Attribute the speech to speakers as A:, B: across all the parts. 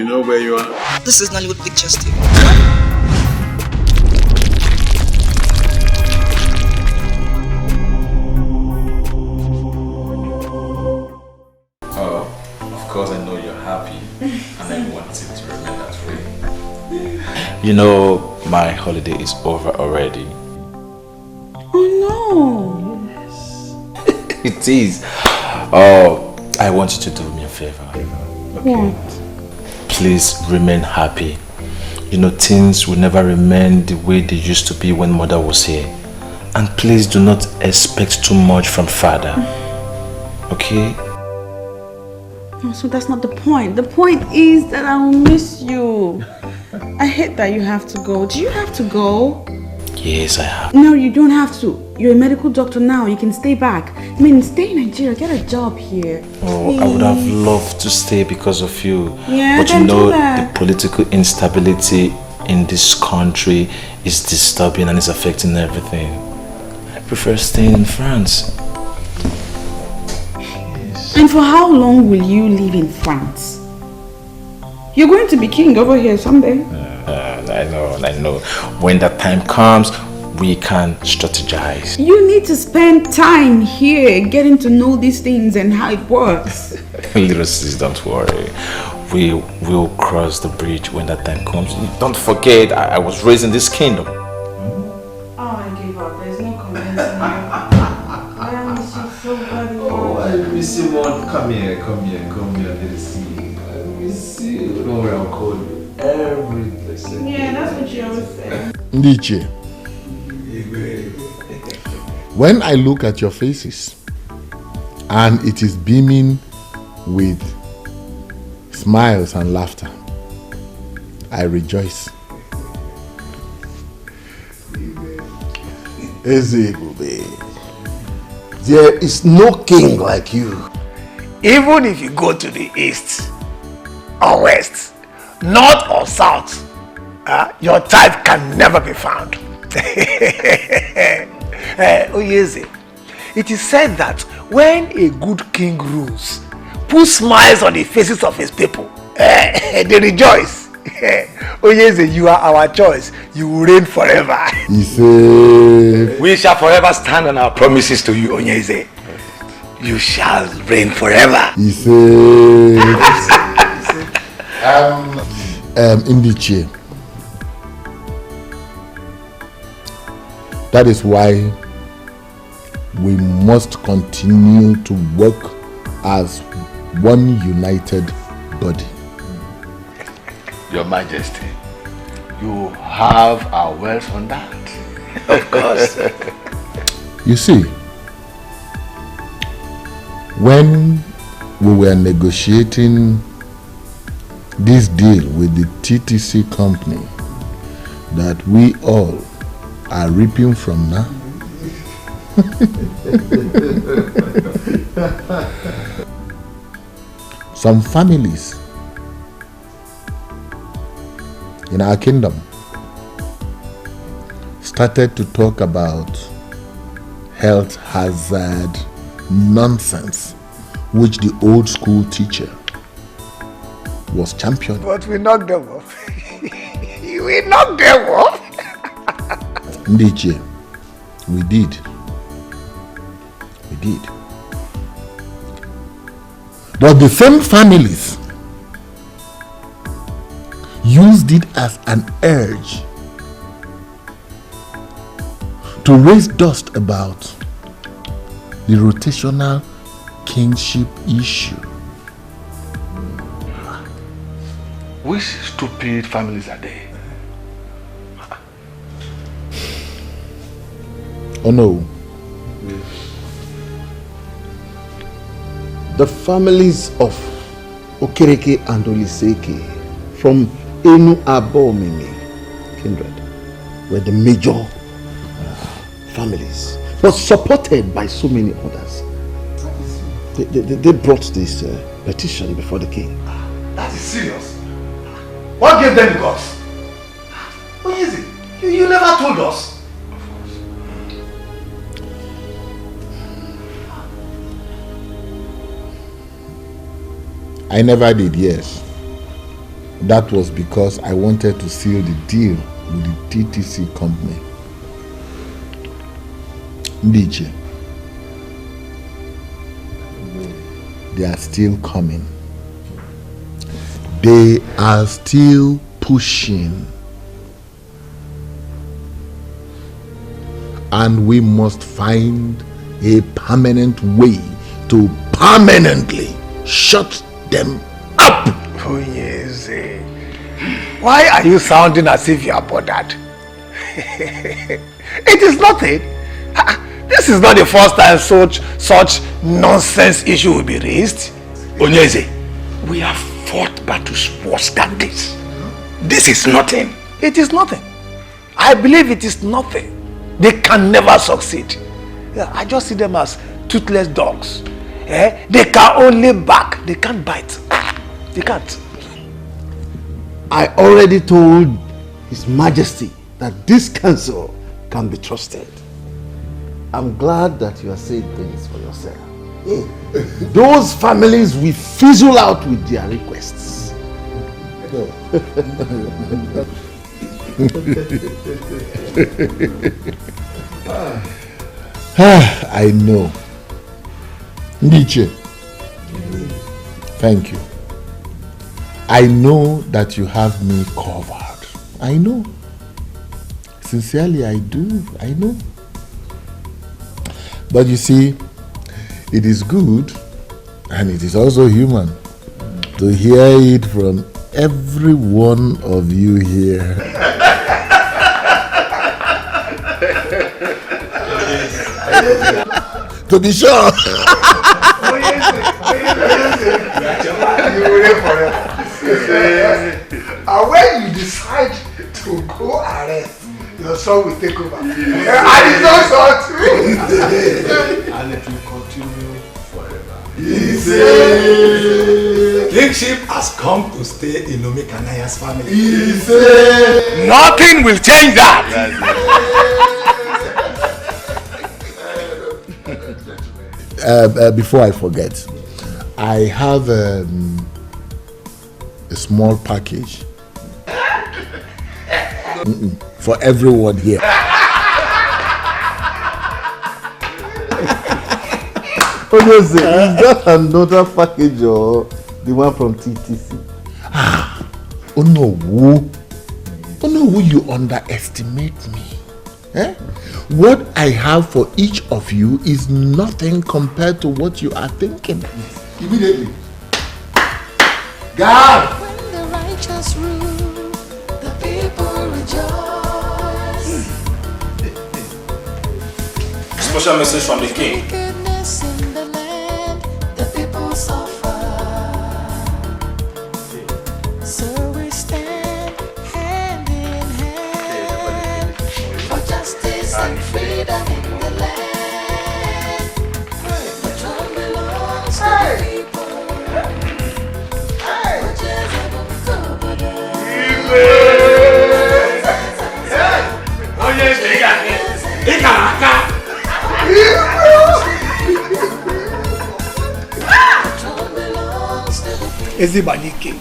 A: You know where you are?
B: This is Nollywoodpicturestv.
C: Oh, of course I know you're happy and I want it to remain that way. You know, my holiday is over already.
D: Oh no!
C: Yes. It is. Oh, I want you to do me a favor.
D: Okay. What?
C: Please remain happy. You know, things will never remain the way they used to be when mother was here. And please do not expect too much from father. Okay?
D: No, so that's not the point. The point is that I will miss you. I hate that you have to go. Do you have to go?
C: Yes, I have.
D: No, you don't have to. You're a medical doctor now. You can stay back. I mean, stay in Nigeria. Get a job here.
C: Oh,
D: Please.
C: I would have loved to stay because of you.
D: Yeah,
C: but you
D: then
C: know,
D: do that.
C: the political instability in this country is disturbing and is affecting everything. I prefer staying in France.
D: Yes. And for how long will you live in France? You're going to be king over here someday.
C: I know. When that time comes, we can strategize.
D: You need to spend time here getting to know these things and how it works.
C: Little sis, don't worry. We will cross the bridge when that time comes. Don't forget, I was raised in this kingdom.
D: Oh, I gave up. There's no convincing you. I miss you so very much.
E: Oh, I miss you more. Come here, let me see. I miss you. Don't worry, I'll call you every blessed day.
D: Yeah, that's what you always say.
F: Dikeh, when I look at your faces and it is beaming with smiles and laughter, I rejoice.
G: There is no king like you.
H: Even if you go to the east or west, north or south, your type can never be found. Ugezu, it is said that when a good king rules, puts smiles on the faces of his people, they rejoice. Ugezu, you are our choice. You will reign forever.
G: We shall forever stand on our promises to you, Ugezu. You shall reign forever.
F: Dikeh, that is why we must continue to work as one united body.
G: Your Majesty, you have our words on that. Of course.
F: You see, when we were negotiating this deal with the TTC company that we all are reaping from now, some families in our kingdom started to talk about health hazard nonsense which the old school teacher was championing.
H: But we knocked them off. We knocked them off.
F: Dikeh, we did. But the same families used it as an urge to raise dust about the rotational kingship issue.
G: Which stupid families are they?
F: Oh no.
G: The families of Okereke and Oliseke from Enu Abomimi kindred were the major families, but supported by so many others. They brought this petition before the king.
H: That is serious. What gave them the guts? What is it? You never told us.
F: I never did, yes. That was because I wanted to seal the deal with the TTC company. Dikeh, they are still coming. They are still pushing. And we must find a permanent way to permanently shut them up.
H: Oh yes. Why are you sounding as if you are bothered? It is nothing. This is not the first time such nonsense issue will be raised.
G: Ugezu, we have fought battles worse than this. This is nothing.
H: It is nothing. I believe it is nothing. They can never succeed. I just see them as toothless dogs. They can only bark. They can't bite. They can't.
A: I already told His Majesty that this council can be trusted. I'm glad that you are saying things for yourself. Those families will fizzle out with their requests.
F: I know. Dikeh, thank you. I know that you have me covered. I know. Sincerely, I do. I know. But you see, it is good and it is also human to hear it from every one of you here. To be sure.
H: And when you decide to go arrest, your son will take over. And his own son too.
E: And it will continue forever.
B: Kingship has come to stay in Omekanaya's family.
G: Nothing will change that.
F: Before I forget, I have a small package for everyone here.
A: Is that another package or the one from TTC?
F: Oh no, you underestimate me. What I have for each of you is nothing compared to what you are thinking. Immediately. God!
I: When the righteous rule, the people rejoice.
C: Special message from the king.
I: Goodness in the land, the people suffer. So we stand hand in hand for justice and freedom in the land. The throne belongs to the people.
H: Ezibanike,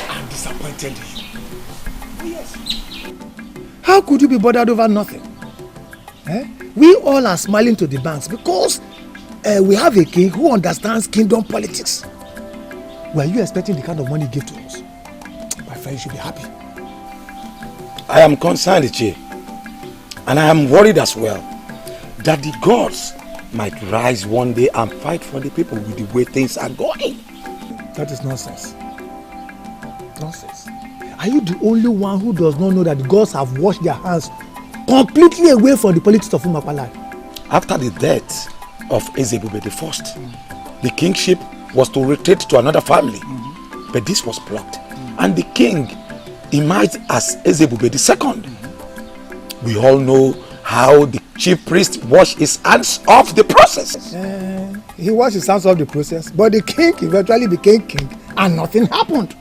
H: I'm disappointed in you. Yes. How could you be bothered over nothing? We all are smiling to the banks because we have a king who understands kingdom politics. Were you expecting the kind of money he gave to us? My friend, you should be happy.
G: I am concerned, Ichie, and I am worried as well that the gods might rise one day and fight for the people with the way things are going.
H: That is nonsense. Nonsense. Are you the only one who does not know that the gods have washed their hands completely away from the politics of Umapalai?
G: After the death of Ezebube I, the kingship was to rotate to another family, but this was blocked, and the king emerged as Ezebube II. We all know how the chief priest washed his hands off the process.
H: He washed his hands off the process, but the king eventually became king and nothing happened.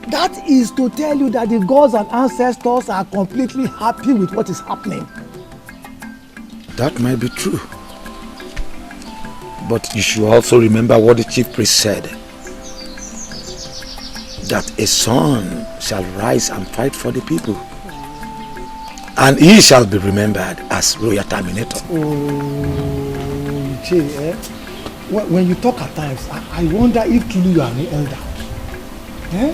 H: That is to tell you that the gods and ancestors are completely happy with what is happening.
G: That might be true. But you should also remember what the chief priest said. that a son shall rise and fight for the people. And he shall be remembered as royal Terminator.
H: Oh, Jay, when you talk at times, I wonder if truly you are an elder. Eh?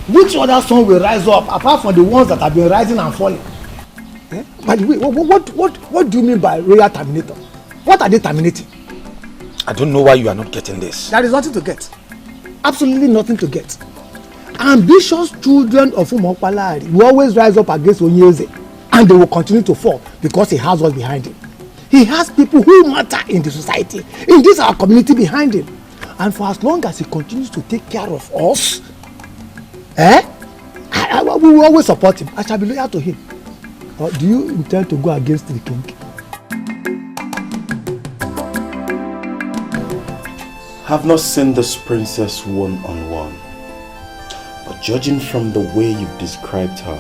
H: Which other son will rise up apart from the ones that have been rising and falling? Eh? By the way, what do you mean by royal Terminator? What are they terminating?
G: I don't know why you are not getting this.
H: There is nothing to get. Absolutely nothing to get. Ambitious children of Umokpalari will always rise up against Ugezu, and they will continue to fall because he has us behind him. He has people who matter in the society, in this our community behind him. And for as long as he continues to take care of us, we will always support him. I shall be loyal to him. Or do you intend to go against the king?
C: I've not seen this princess one-on-one, but judging from the way you've described her,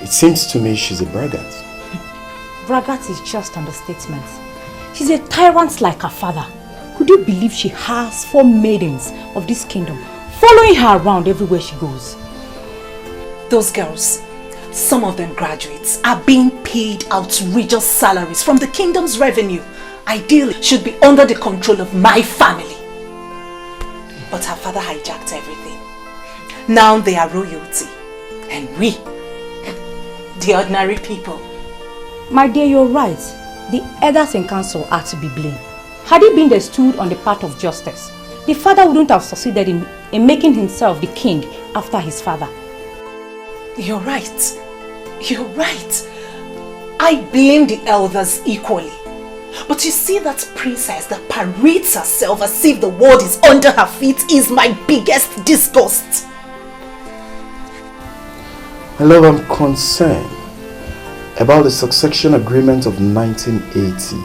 C: it seems to me she's a braggart.
J: Braggart is just understatement. She's a tyrant like her father. Could you believe she has 4 maidens of this kingdom following her around everywhere she goes?
K: Those girls, some of them graduates, are being paid outrageous salaries from the kingdom's revenue. Ideally, should be under the control of my family. But her father hijacked everything. Now they are royalty. And we, the ordinary people.
J: My dear, you're right. The elders in council are to be blamed. Had he been they stood on the path of justice, the father wouldn't have succeeded in making himself the king after his father.
K: You're right. You're right. I blame the elders equally. But you see, that princess that parades herself as if the world is under her feet is my biggest disgust.
C: My love, I'm concerned about the succession agreement of 1980.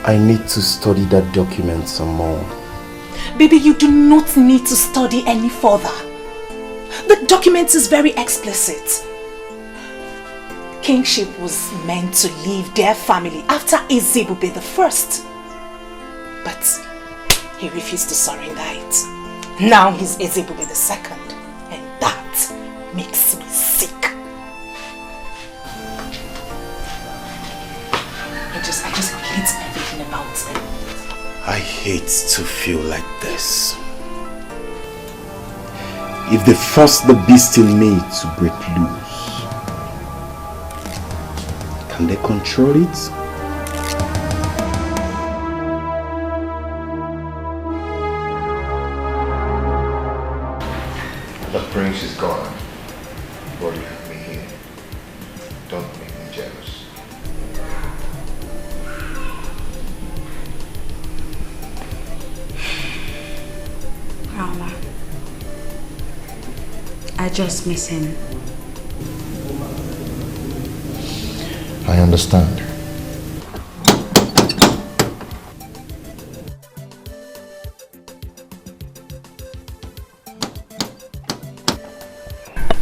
C: I need to study that document some more.
K: Baby, you do not need to study any further. The document is very explicit. Kingship was meant to leave their family after Ezebube the first. But he refused to surrender it. Now he's Ezebube the second. And that makes me sick. I just hate everything about it.
C: I hate to feel like this. If they force the beast in me to break loose, can they control it?
L: The prince is gone, but you have me here. Don't make me jealous.
D: Rama, I just miss him.
L: I understand.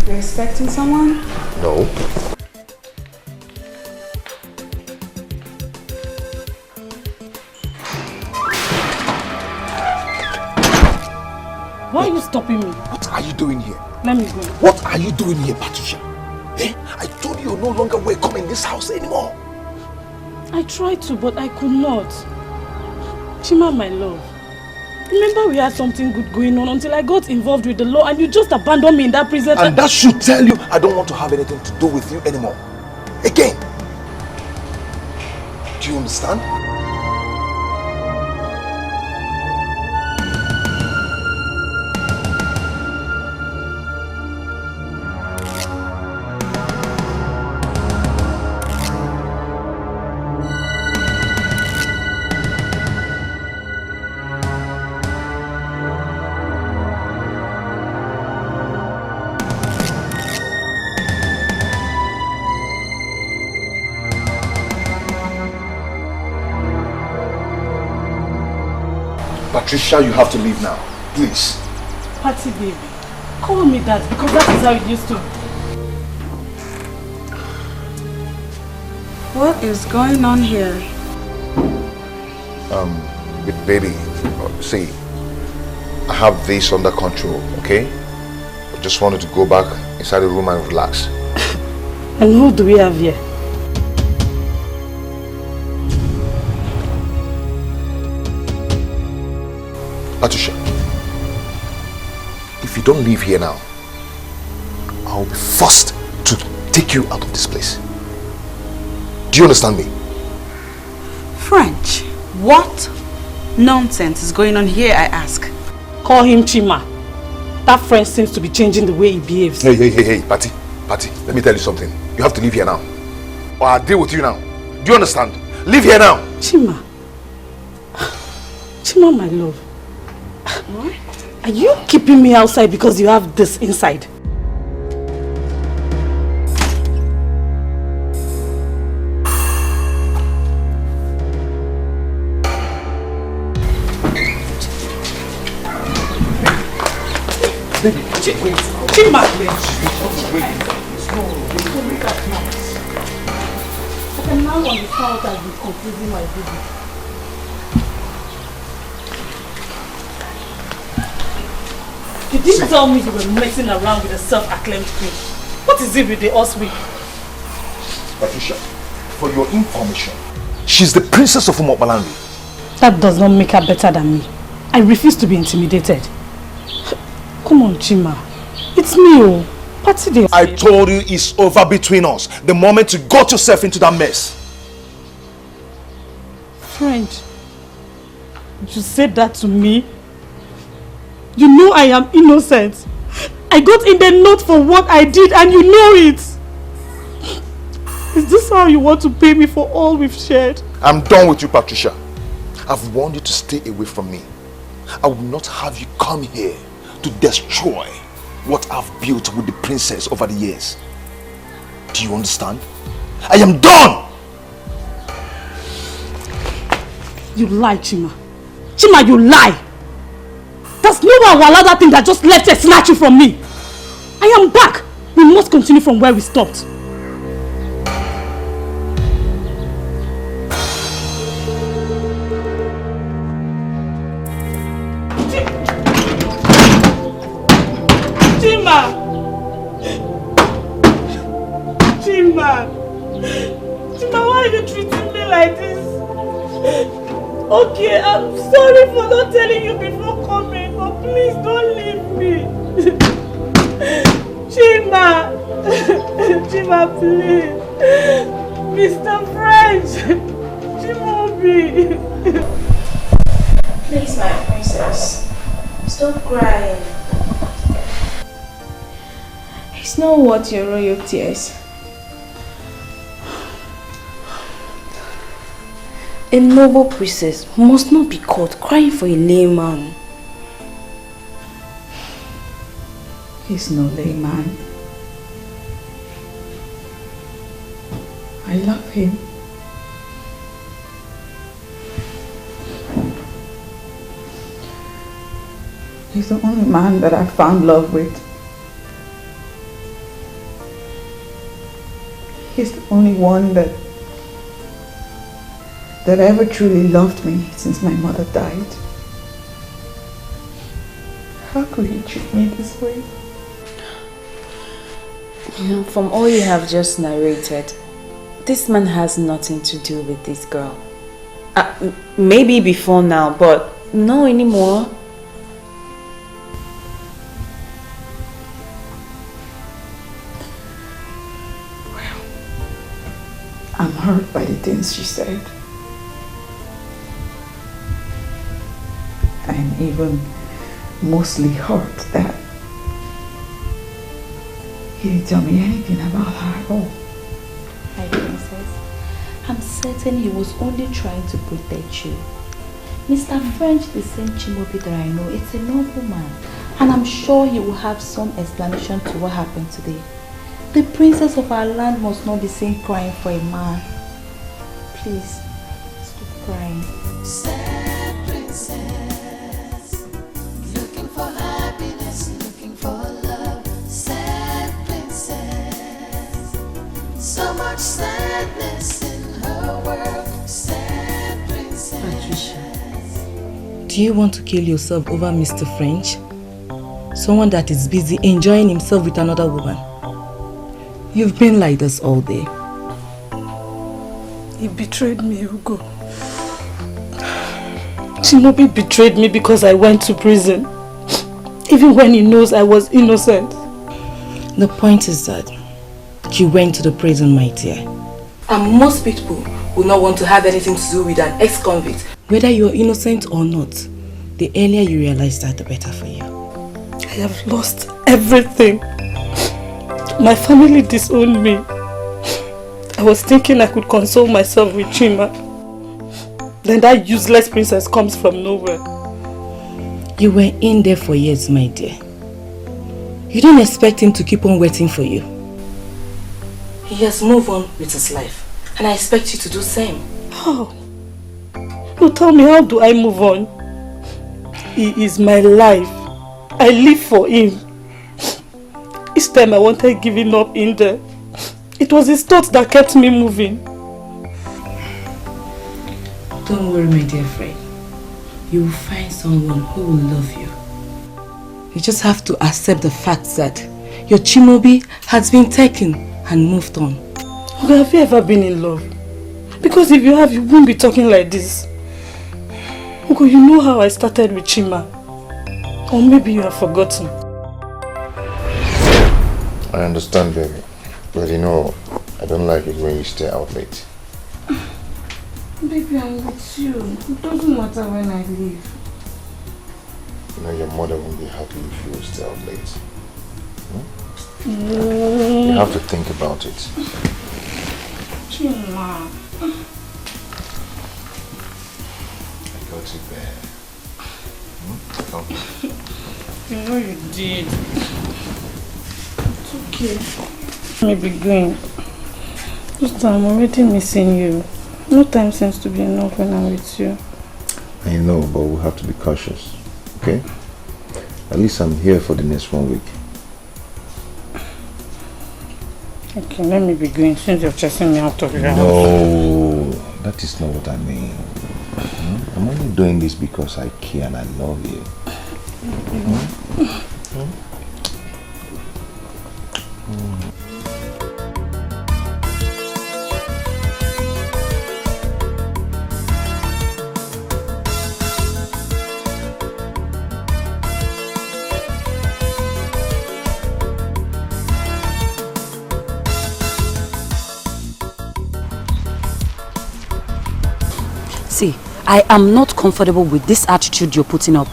D: You're expecting someone?
L: No.
M: Why are you stopping me?
H: What are you doing here?
M: Let me go.
H: What are you doing here, Patricia? Eh? I told you you're no longer welcome in this house anymore.
M: I tried to, but I could not. Chima, my love. Remember we had something good going on until I got involved with the law and you just abandoned me in that prison.
H: And that should tell you I don't want to have anything to do with you anymore. Again. Do you understand? Patricia, you have to leave now. Please.
M: Patty, baby. Call me that because that is how it used to.
D: What is going on here?
L: Baby, see, I have this under control, okay? I just wanted to go back inside the room and relax.
M: And who do we have here?
L: Atusha, if you don't leave here now, I'll be forced to take you out of this place. Do you understand me?
D: French, what nonsense is going on here, I ask?
M: Call him Chima. That French seems to be changing the way he behaves.
L: Hey, Patty, let me tell you something. You have to leave here now, or I'll deal with you now. Do you understand? Leave here now.
M: Chima, my love. What? Are you keeping me outside because you have this inside? Chima! I can now understand what has been confusing my baby. You didn't tell me you were messing around with a self-acclaimed queen. What is it with the Osweek?
L: Patricia, for your information, she's the princess of Umobalanri.
M: That does not make her better than me. I refuse to be intimidated. Come on, Chima. It's me, oh. Party day.
L: I told you it's over between us. The moment you got yourself into that mess.
M: French, you said that to me? You know I am innocent. I got in the note for what I did and you know it. Is this how you want to pay me for all we've shared?
L: I'm done with you, Patricia. I've warned you to stay away from me. I will not have you come here to destroy what I've built with the princess over the years. Do you understand? I am done!
M: You lie, Chima. Chima, you lie! There's no way I will allow that thing that just left and snatch you from me. I am back. We must continue from where we stopped. Chima, why are you treating me like this? Okay, I'm sorry for not telling you before coming, but please don't leave me. Chima, please. Mr. French. Chimobi.
N: Please, my princess. Stop crying. It's not worth your royal tears. A noble princess must not be caught crying for a layman.
D: He's no layman. I love him. He's the only man that I found love with. He's the only one that ever truly loved me since my mother died. How could he treat me this way?
N: You know, from all you have just narrated, this man has nothing to do with this girl. Maybe before now, but no anymore.
D: Well, I'm hurt by the things she said. I'm even mostly hurt that he didn't tell me anything about her at all.
N: My princess, I'm certain he was only trying to protect you. Mr. French, the same Chimobi that I know, it's a noble man. And I'm sure he will have some explanation to what happened today. The princess of our land must not be seen crying for a man. Please, stop crying.
I: Sad princess, looking for happiness, looking for love. Sad princess, so much sadness in her world. Sad princess.
D: Patricia,
O: Do you want to kill yourself over Mr. French? Someone that is busy enjoying himself with another woman. You've been like this all day.
M: He betrayed me, Hugo. Shinobi betrayed me because I went to prison. Even when he knows I was innocent.
O: The point is that you went to the prison, my dear. And most people will not want to have anything to do with an ex-convict. Whether you are innocent or not, the earlier you realize that, the better for you.
M: I have lost everything. My family disowned me. I was thinking I could console myself with Chima. Then that useless princess comes from nowhere.
O: You were in there for years, my dear. You didn't expect him to keep on waiting for you. He has moved on with his life, and I expect you to do the same.
M: How? No, tell me, how do I move on? He is my life. I live for him. Each time I wanted giving up in there, it was his thoughts that kept me moving.
O: Don't worry, my dear friend. You will find someone who will love you. You just have to accept the fact that your Chimobi has been taken and moved on.
M: Have you ever been in love? Because if you have, you won't be talking like this. Ugo, you know how I started with Chima. Or maybe you have forgotten.
L: I understand, baby. But you know, I don't like it when you stay out late.
M: Baby, I'm with you. It doesn't matter when I leave.
L: You know, your mother won't be happy if you stay out late.
M: No.
L: You have to think about it.
M: Chima.
L: I got you there. Come.
M: You know you did. It's okay. Let me be going. Just I'm already missing you. No time seems to be enough when I'm with you.
L: I know, but we have to be cautious. Okay? At least I'm here for the next 1 week.
M: Okay, let me be going since you're chasing me out of your house.
L: No, that is not what I mean. I'm only doing this because I care and I love you.
J: See, I am not comfortable with this attitude you're putting up.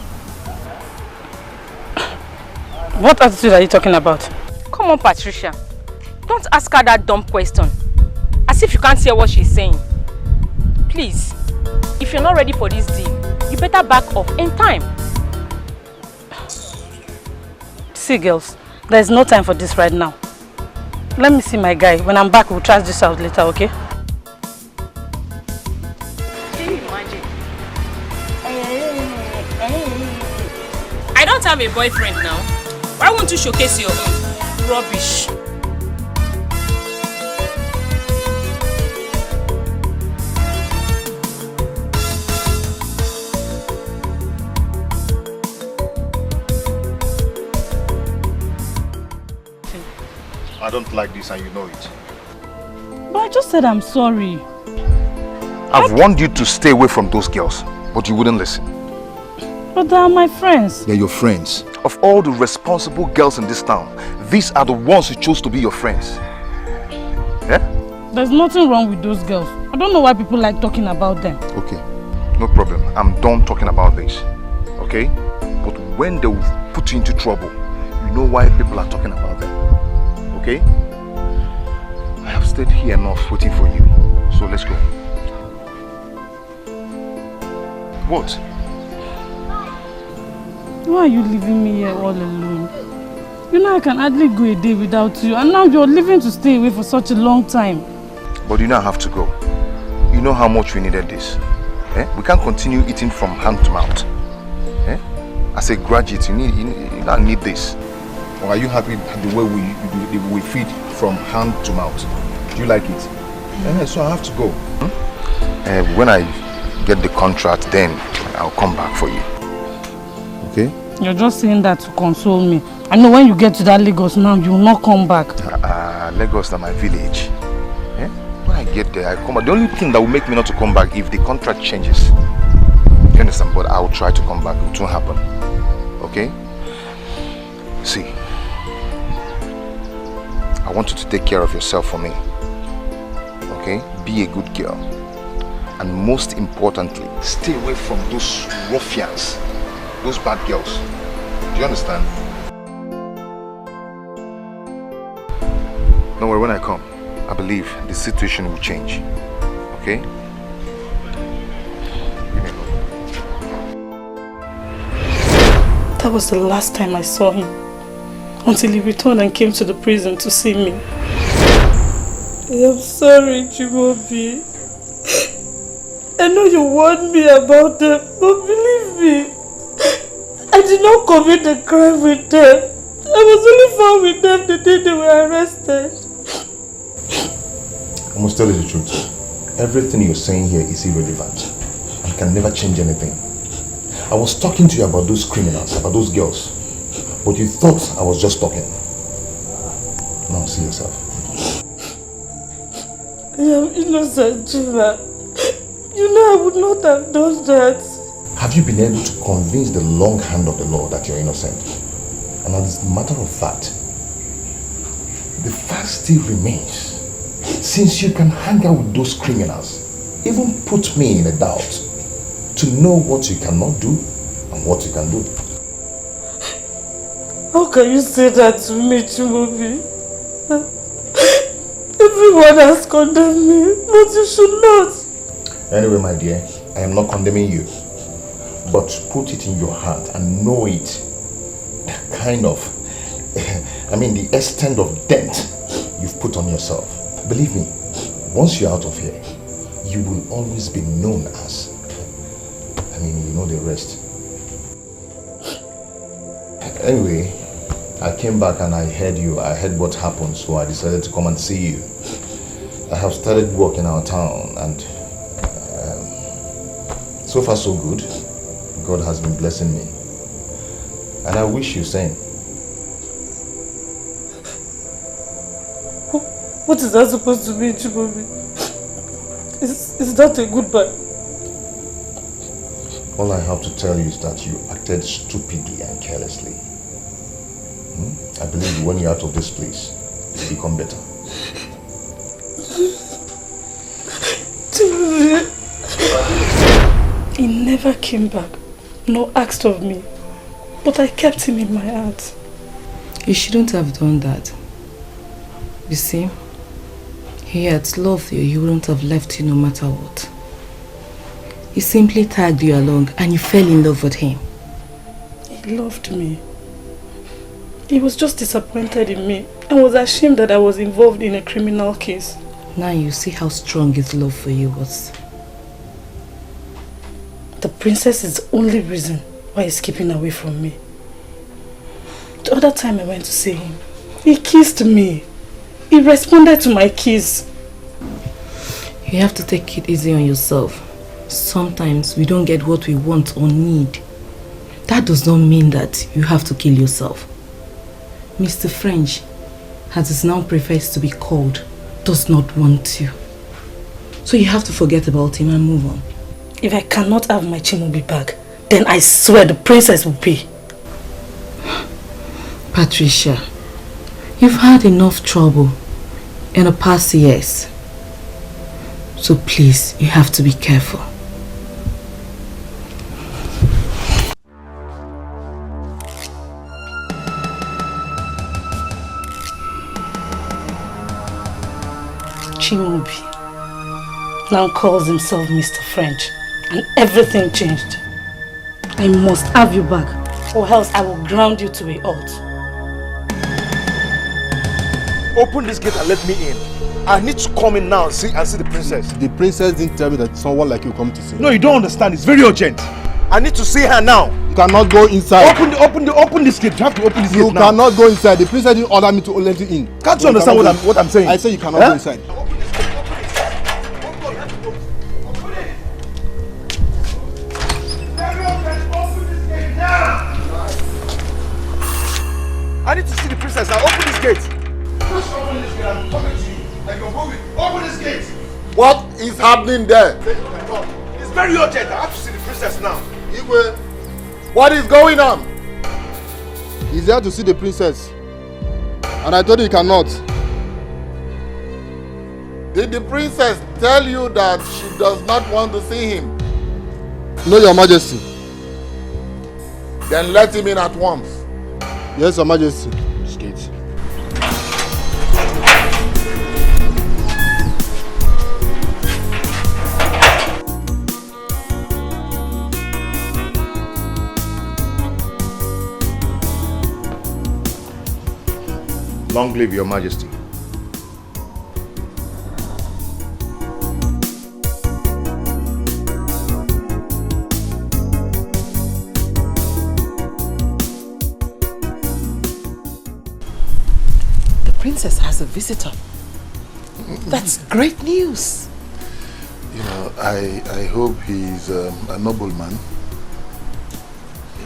M: What attitude are you talking about?
P: Come on, Patricia. Don't ask her that dumb question. As if you can't hear what she's saying. Please, if you're not ready for this deal, you better back off in time.
M: See, girls, there's no time for this right now. Let me see my guy. When I'm back, we'll trash this out later, okay?
P: I don't have a boyfriend now. Why won't you showcase your own? Rubbish.
L: I don't like this and you know it.
M: But I just said I'm sorry.
L: I've warned you to stay away from those girls, but you wouldn't listen.
M: But they are my friends.
L: They're your friends. Of all the responsible girls in this town, these are the ones who chose to be your friends. Yeah?
M: There's nothing wrong with those girls. I don't know why people like talking about them.
L: Okay, no problem. I'm done talking about this. Okay? But when they will put you into trouble, you know why people are talking about them. Okay? I have stayed here enough waiting for you. So let's go. What?
M: Why are you leaving me here all alone? You know I can hardly go a day without you, and now you're leaving to stay away for such a long time.
L: But you know I have to go. You know how much we needed this. We can't continue eating from hand to mouth. As a graduate, you don't need this. Or are you happy the way we feed from hand to mouth? Do you like it? So I have to go. When I get the contract, then I'll come back for you. Okay?
M: You're just saying that to console me. I know when you get to that Lagos now, you will not come back.
L: Lagos is my village. Eh? When I get there, I come back. The only thing that will make me not to come back if the contract changes. You understand? But I'll try to come back. It won't happen. Okay? See, I want you to take care of yourself for me. Okay? Be a good girl. And most importantly, stay away from those ruffians, those bad girls. Do you understand? Don't worry, when I come, I believe the situation will change. Okay? Give me a hug.
M: That was the last time I saw him. Until he returned and came to the prison to see me. I'm sorry, Chimaobi. I know you warned me about them, but believe me, I did not commit the crime with them. I was only found with them the day they were arrested.
L: I must tell you the truth. Everything you're saying here is irrelevant and can never change anything. I was talking to you about those criminals, about those girls, but you thought I was just talking. Now see yourself.
M: I am innocent, Chima. You know I would not have done that.
L: Have you been able to convince the long hand of the law that you're innocent? And as a matter of fact, the fact still remains. Since you can hang out with those criminals, even put me in a doubt to know what you cannot do and what you can do.
M: How can you say that to me, Chimaobi? Everyone has condemned me, but you should not.
L: Anyway, my dear, I am not condemning you, but put it in your heart and know it. Kind of, the extent of dent you've put on yourself. Believe me, once you're out of here, you will always be known as, you know the rest. Anyway, I came back and I heard what happened, so I decided to come and see you. I have started work in our town and so far so good. God has been blessing me. And I wish you same.
M: What is that supposed to mean, Chimaobi? Is that a goodbye?
L: All I have to tell you is that you acted stupidly and carelessly. I believe when you're out of this place, you become better.
M: He never came back, nor asked of me, but I kept him in my heart.
O: You shouldn't have done that. You see, he had loved you, he wouldn't have left you no matter what. He simply tagged you along and you fell in love with him.
M: He loved me. He was just disappointed in me and was ashamed that I was involved in a criminal case.
O: Now you see how strong his love for you was.
M: The princess is the only reason why he's keeping away from me. The other time I went to see him, he kissed me. He responded to my kiss.
O: You have to take it easy on yourself. Sometimes we don't get what we want or need. That does not mean that you have to kill yourself. Mr. French, as is now prefers to be called, does not want you. So you have to forget about him and move on.
M: If I cannot have my Chimaobi back, then I swear the princess will pay.
O: Patricia, you've had enough trouble in the past years. So please, you have to be careful.
M: Chimaobi now calls himself Mr. French, and everything changed. I must have you back, or else I will ground you to a halt.
L: Open this gate and let me in. I need to come in now and see the princess.
A: The princess didn't tell me that someone like you come to see.
L: No, you don't understand. It's very urgent. I need to see her now.
A: You cannot go inside.
L: Open this gate. You have to open this gate now.
A: You cannot go inside. The princess didn't order me to let you in.
L: Can't you understand what I'm saying?
A: I say you cannot go inside.
F: gate.
L: Just open this gate. I'm coming to you. Like you're moving. Open this gate.
F: What is happening there?
L: It's very urgent. I have to see the princess now.
F: Igwe, what is going on? He's here to see the princess. And I told you he cannot. Did the princess tell you that she does not want to see him? No, Your Majesty. Then let him in at once. Yes, Your Majesty. Skate.
L: Long live Your Majesty.
K: The princess has a visitor. That's great news.
F: You know, I hope he's a nobleman.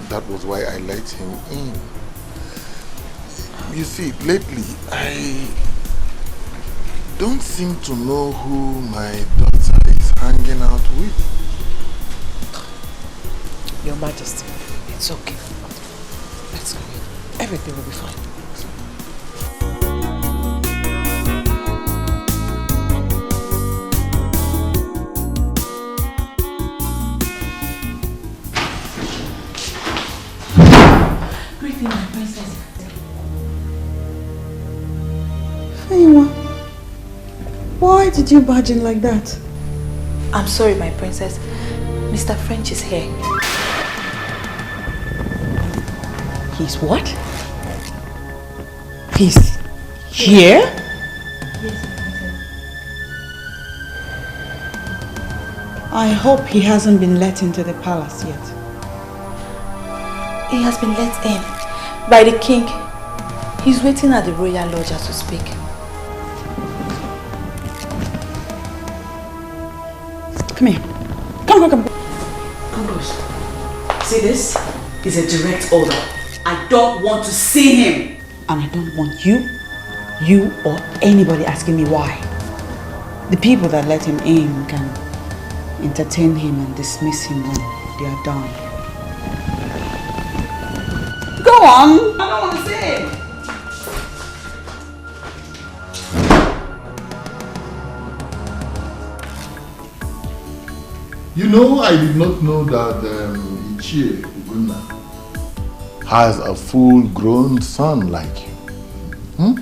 F: That was why I let him in. You see, lately, I don't seem to know who my daughter is hanging out with.
K: Your Majesty, it's okay. Let's go in. Everything will be fine.
N: Greeting, my princess.
D: Why did you barge in like that?
N: I'm sorry, my princess. Mr. French is here.
K: He's what? He's here?
D: Yes, I hope he hasn't been let into the palace yet.
N: He has been let in by the king. He's waiting at the royal lodge as we speak.
D: Come here. Come.
K: Uncles, see this? Is a direct order. I don't want to see him.
D: And I don't want you or anybody asking me why. The people that let him in can entertain him and dismiss him when they are done. Go on! I don't want to see him!
F: You know, I did not know that Ichie Uguna has a full-grown son like you.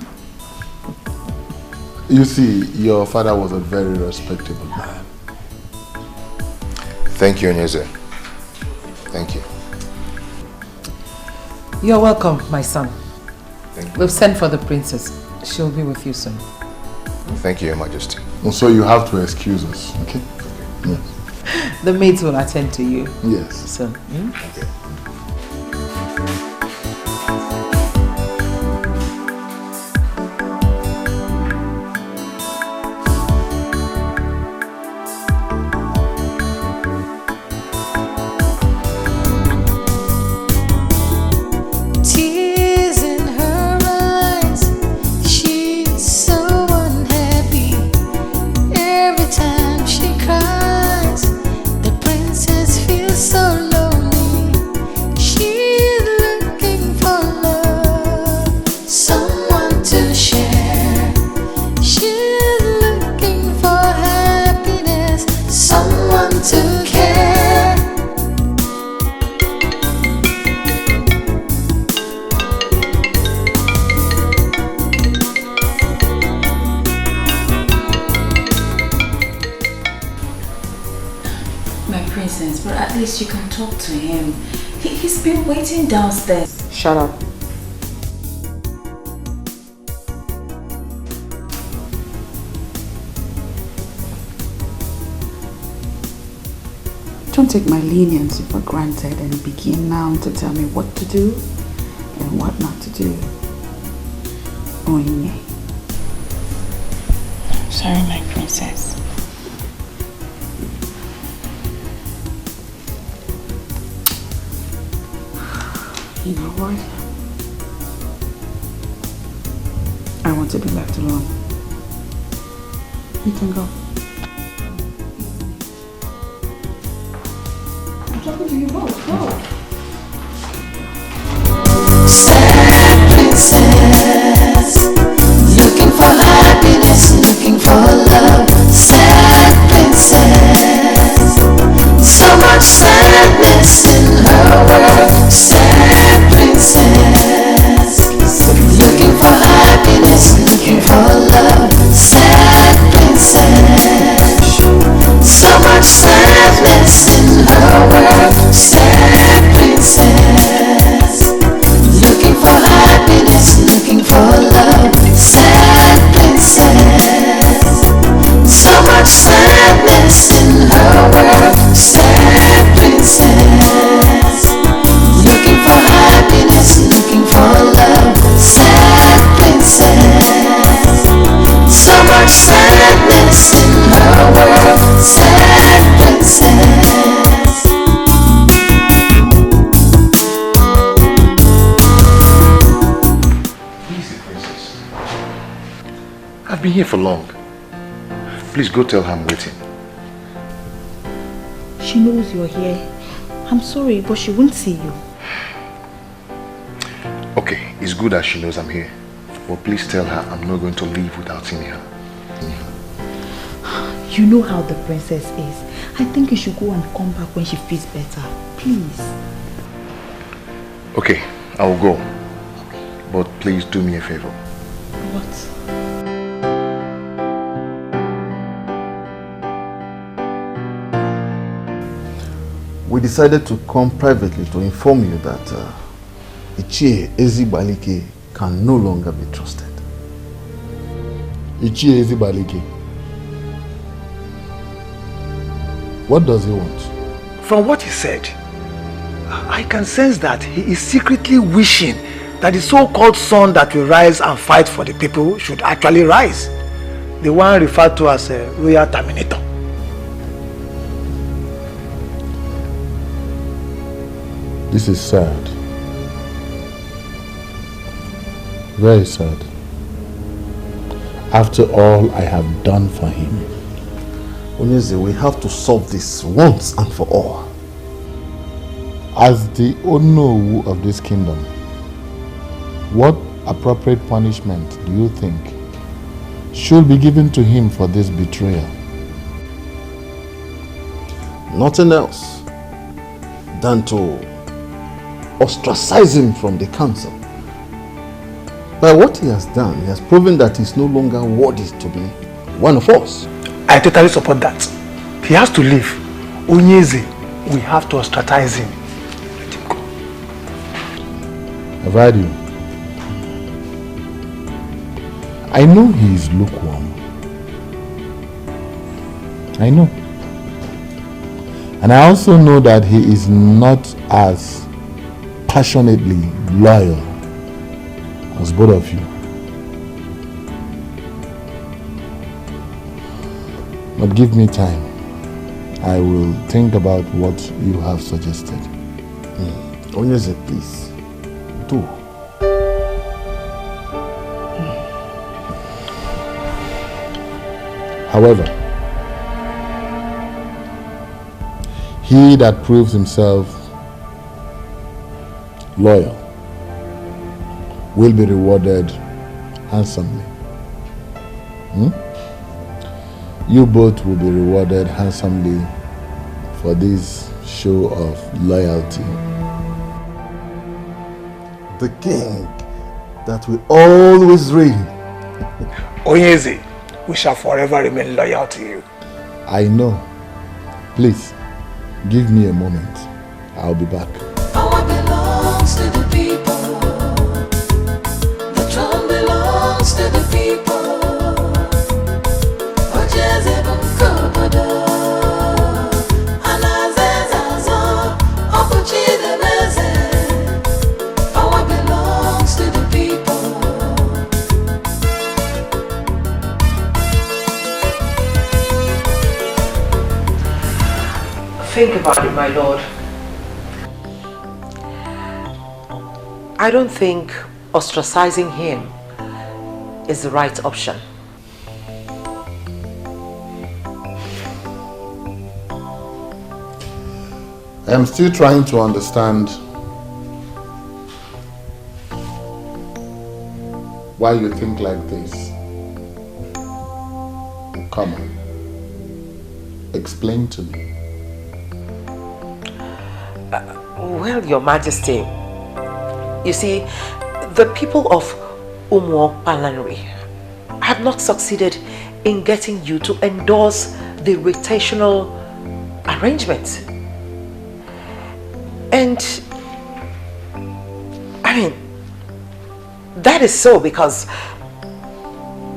F: You see, your father was a very respectable man.
L: Thank you, Ugezu. Thank you.
Q: You're welcome, my son.
L: Thank you.
Q: We've sent for the princess. She'll be with you soon.
L: Thank you, Your Majesty.
F: So you have to excuse us, okay? Yes.
Q: The maids will attend to you.
F: Yes.
Q: Soon.
L: Okay.
I: Tears in her eyes, she's so unhappy. Every time she cries, the princess feels so lonely. She's looking for love, someone to share. She's looking for happiness, someone to care.
N: My princess, but at least you can talk to him. He's been waiting downstairs.
D: Shut up. Don't take my leniency for granted and begin now to tell me what to do and what not to do. Onye.
N: Sorry, my princess.
D: You know what? I want to be left alone. You can go. I'm talking to you both. Go.
I: Sad princess, looking for happiness, looking for love. Sad princess, so much sadness in her world. Sad princess, looking for happiness, looking for love. Sad princess, so much sadness in her world. Sad princess, looking for happiness, looking for love. Sad princess, so much sadness in her world. Sad princess, looking for happiness, looking for love. Sad princess, so much sadness in her world. Sad princess.
L: Easy, princess. I've been here for long. Please go tell her I'm waiting.
N: She knows you're here. I'm sorry, but she won't see you.
L: Okay, it's good that she knows I'm here. But please tell her I'm not going to leave without seeing her.
N: You know how the princess is. I think you should go and come back when she feels better. Please.
L: Okay, I will go. But please do me a favor.
N: What?
A: We decided to come privately to inform you that Ichie Ezibalike can no longer be trusted.
F: Ichie Ezibalike? What does he want?
H: From what he said, I can sense that he is secretly wishing that the so-called son that will rise and fight for the people should actually rise. The one referred to as a royal Terminator.
F: This is sad. Very sad. After all I have done for him.
A: Ugezu, we have to solve this once and for all.
F: As the Onowu of this kingdom, what appropriate punishment do you think should be given to him for this betrayal?
A: Nothing else than to ostracize him from the council. By what he has done, he has proven that he is no longer worthy to be one of us.
H: I totally support that. He has to leave. Ugezu, we have to ostracize him. Let him go.
F: I've heard you. I know he is lukewarm. I know. And I also know that he is not as passionately loyal as both of you. But give me time. I will think about what you have suggested.
A: Ugezu, please, do.
F: However, he that proves himself loyal will be rewarded handsomely. You both will be rewarded handsomely for this show of loyalty.
A: The king that will always reign.
H: Ugezu, we shall forever remain loyal to you.
F: I know. Please, give me a moment. I'll be back.
I: Power belongs to the people. The throne belongs to the people. Ugezu Bunkobodo. Anazezazo. Okuchidebeze. Power belongs to the people.
Q: Think about it, my lord. I don't think ostracizing him is the right option.
F: I am still trying to understand why you think like this. Come on. Explain to me.
Q: Well, Your Majesty, you see, the people of Umuokpalanri have not succeeded in getting you to endorse the rotational arrangement. And, I mean, that is so because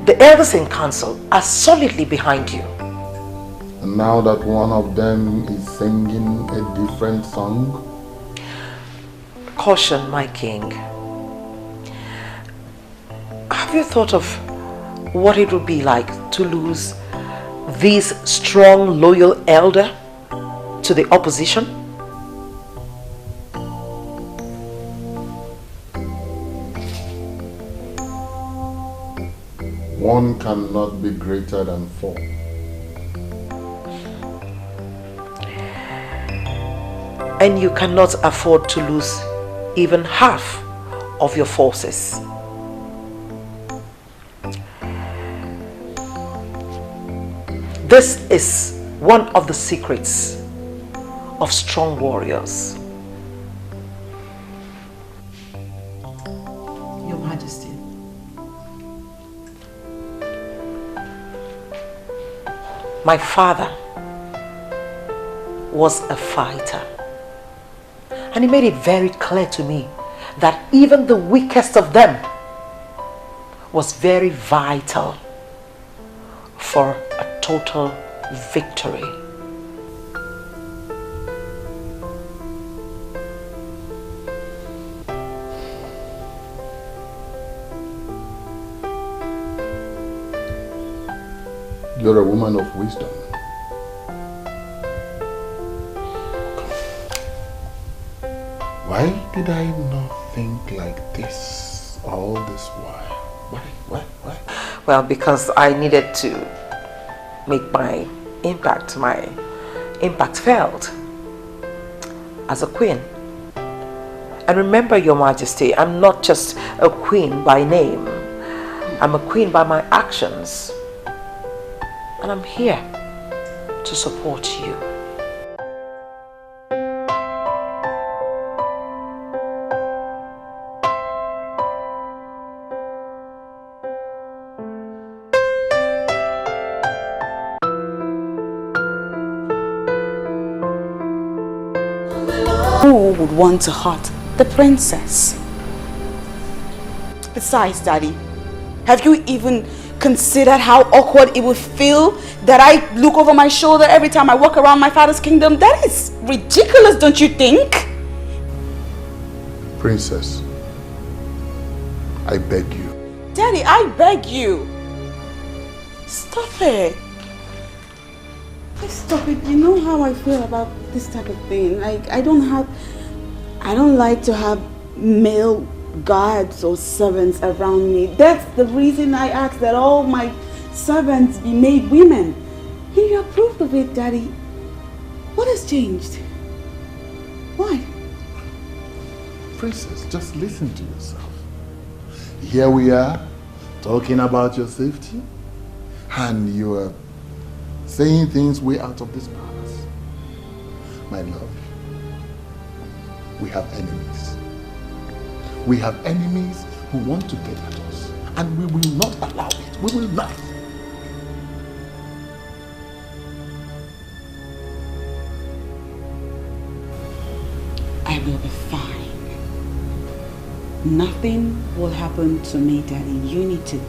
Q: the elders in council are solidly behind you.
F: And now that one of them is singing a different song?
Q: Caution, my king. Have you thought of what it would be like to lose this strong, loyal elder to the opposition?
F: One cannot be greater than four.
Q: And you cannot afford to lose even half of your forces. This is one of the secrets of strong warriors.
D: Your Majesty.
Q: My father was a fighter. And he made it very clear to me that even the weakest of them was very vital for a total victory.
F: You're a woman of wisdom. Why did I not think like this all this while? Why?
Q: Well, because I needed to make my impact felt as a queen. And remember, Your Majesty, I'm not just a queen by name. I'm a queen by my actions. And I'm here to support you.
D: Who would want to hurt the princess? Besides, Daddy, have you even considered how awkward it would feel that I look over my shoulder every time I walk around my father's kingdom? That is ridiculous, don't you think?
F: Princess, I beg you.
D: Daddy, I beg you. Stop it. Please stop it. You know how I feel about this type of thing. Like, I don't like to have male guards or servants around me. That's the reason I asked that all my servants be made women. And you approved of it, Daddy. What has changed? Why?
F: Princess, just listen to yourself. Here we are, talking about your safety, and you are saying things way out of this palace. My love, we have enemies. We have enemies who want to get at us, and we will not allow it. We will not.
D: I will be fine. Nothing will happen to me, Daddy. You need to